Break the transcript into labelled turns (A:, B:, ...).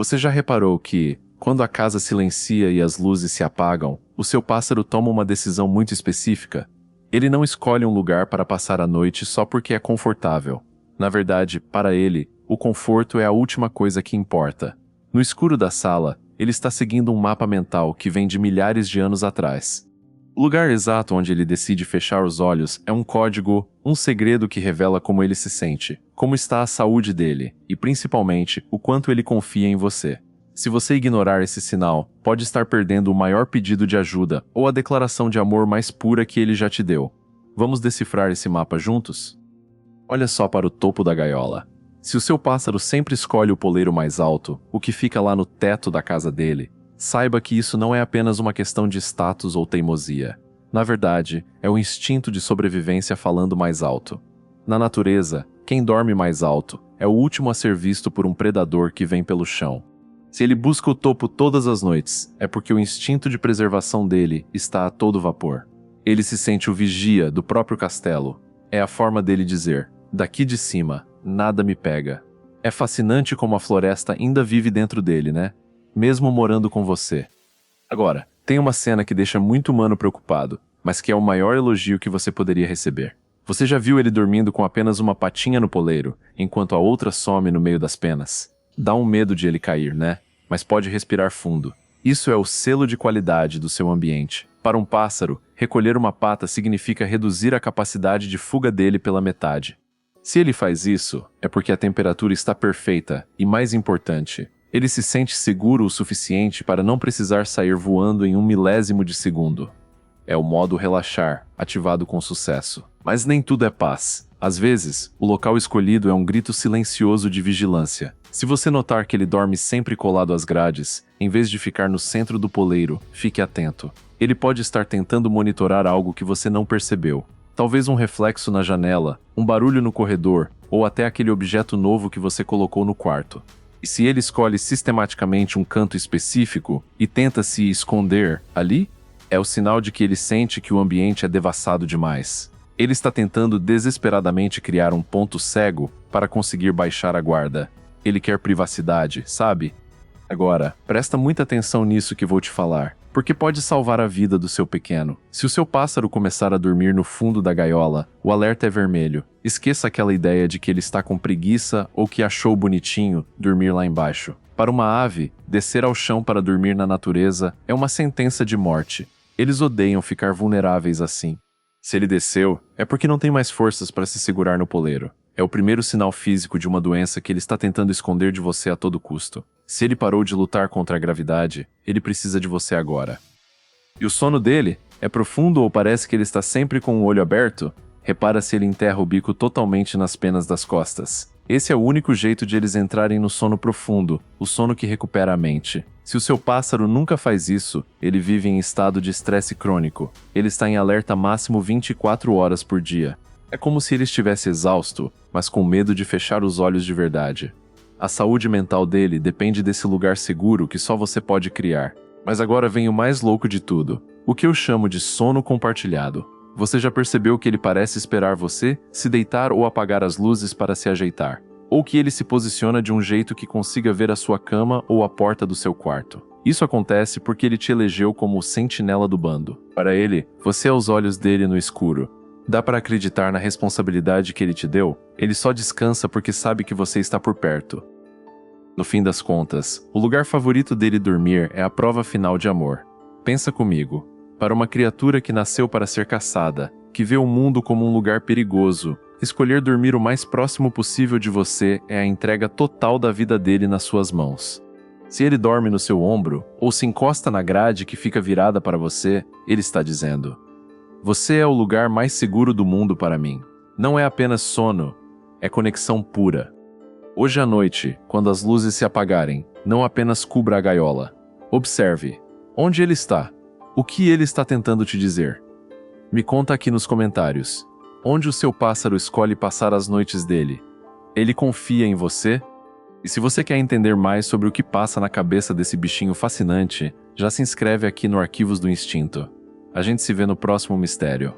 A: Você já reparou que, quando a casa silencia e as luzes se apagam, o seu pássaro toma uma decisão muito específica? Ele não escolhe um lugar para passar a noite só porque é confortável. Na verdade, para ele, o conforto é a última coisa que importa. No escuro da sala, ele está seguindo um mapa mental que vem de milhares de anos atrás. O lugar exato onde ele decide fechar os olhos é um código, um segredo que revela como ele se sente, como está a saúde dele e, principalmente, o quanto ele confia em você. Se você ignorar esse sinal, pode estar perdendo o maior pedido de ajuda ou a declaração de amor mais pura que ele já te deu. Vamos decifrar esse mapa juntos? Olha só para o topo da gaiola. Se o seu pássaro sempre escolhe o poleiro mais alto, o que fica lá no teto da casa dele, saiba que isso não é apenas uma questão de status ou teimosia. Na verdade, é o instinto de sobrevivência falando mais alto. Na natureza, quem dorme mais alto é o último a ser visto por um predador que vem pelo chão. Se ele busca o topo todas as noites, é porque o instinto de preservação dele está a todo vapor. Ele se sente o vigia do próprio castelo. É a forma dele dizer, daqui de cima, nada me pega. É fascinante como a floresta ainda vive dentro dele, né? Mesmo morando com você. Agora, tem uma cena que deixa muito humano preocupado, mas que é o maior elogio que você poderia receber. Você já viu ele dormindo com apenas uma patinha no poleiro, enquanto a outra some no meio das penas? Dá um medo de ele cair, né? Mas pode respirar fundo. Isso é o selo de qualidade do seu ambiente. Para um pássaro, recolher uma pata significa reduzir a capacidade de fuga dele pela metade. Se ele faz isso, é porque a temperatura está perfeita e, mais importante, ele se sente seguro o suficiente para não precisar sair voando em 1 milésimo de segundo. É o modo relaxar, ativado com sucesso. Mas nem tudo é paz. Às vezes, o local escolhido é um grito silencioso de vigilância. Se você notar que ele dorme sempre colado às grades, em vez de ficar no centro do poleiro, fique atento. Ele pode estar tentando monitorar algo que você não percebeu. Talvez um reflexo na janela, um barulho no corredor, ou até aquele objeto novo que você colocou no quarto. E se ele escolhe sistematicamente um canto específico e tenta se esconder ali, é o sinal de que ele sente que o ambiente é devassado demais. Ele está tentando desesperadamente criar um ponto cego para conseguir baixar a guarda. Ele quer privacidade, sabe? Agora, presta muita atenção nisso que vou te falar, porque pode salvar a vida do seu pequeno. Se o seu pássaro começar a dormir no fundo da gaiola, o alerta é vermelho. Esqueça aquela ideia de que ele está com preguiça ou que achou bonitinho dormir lá embaixo. Para uma ave, descer ao chão para dormir na natureza é uma sentença de morte. Eles odeiam ficar vulneráveis assim. Se ele desceu, é porque não tem mais forças para se segurar no poleiro. É o primeiro sinal físico de uma doença que ele está tentando esconder de você a todo custo. Se ele parou de lutar contra a gravidade, ele precisa de você agora. E o sono dele? É profundo ou parece que ele está sempre com o olho aberto? Repara se ele enterra o bico totalmente nas penas das costas. Esse é o único jeito de eles entrarem no sono profundo, o sono que recupera a mente. Se o seu pássaro nunca faz isso, ele vive em estado de estresse crônico. Ele está em alerta máximo 24 horas por dia. É como se ele estivesse exausto, mas com medo de fechar os olhos de verdade. A saúde mental dele depende desse lugar seguro que só você pode criar. Mas agora vem o mais louco de tudo, o que eu chamo de sono compartilhado. Você já percebeu que ele parece esperar você se deitar ou apagar as luzes para se ajeitar? Ou que ele se posiciona de um jeito que consiga ver a sua cama ou a porta do seu quarto? Isso acontece porque ele te elegeu como o sentinela do bando. Para ele, você é os olhos dele no escuro. Dá para acreditar na responsabilidade que ele te deu? Ele só descansa porque sabe que você está por perto. No fim das contas, o lugar favorito dele dormir é a prova final de amor. Pensa comigo. Para uma criatura que nasceu para ser caçada, que vê o mundo como um lugar perigoso, escolher dormir o mais próximo possível de você é a entrega total da vida dele nas suas mãos. Se ele dorme no seu ombro, ou se encosta na grade que fica virada para você, ele está dizendo: você é o lugar mais seguro do mundo para mim. Não é apenas sono, é conexão pura. Hoje à noite, quando as luzes se apagarem, não apenas cubra a gaiola. Observe. Onde ele está? O que ele está tentando te dizer? Me conta aqui nos comentários. Onde o seu pássaro escolhe passar as noites dele? Ele confia em você? E se você quer entender mais sobre o que passa na cabeça desse bichinho fascinante, já se inscreve aqui no Arquivos do Instinto. A gente se vê no próximo mistério.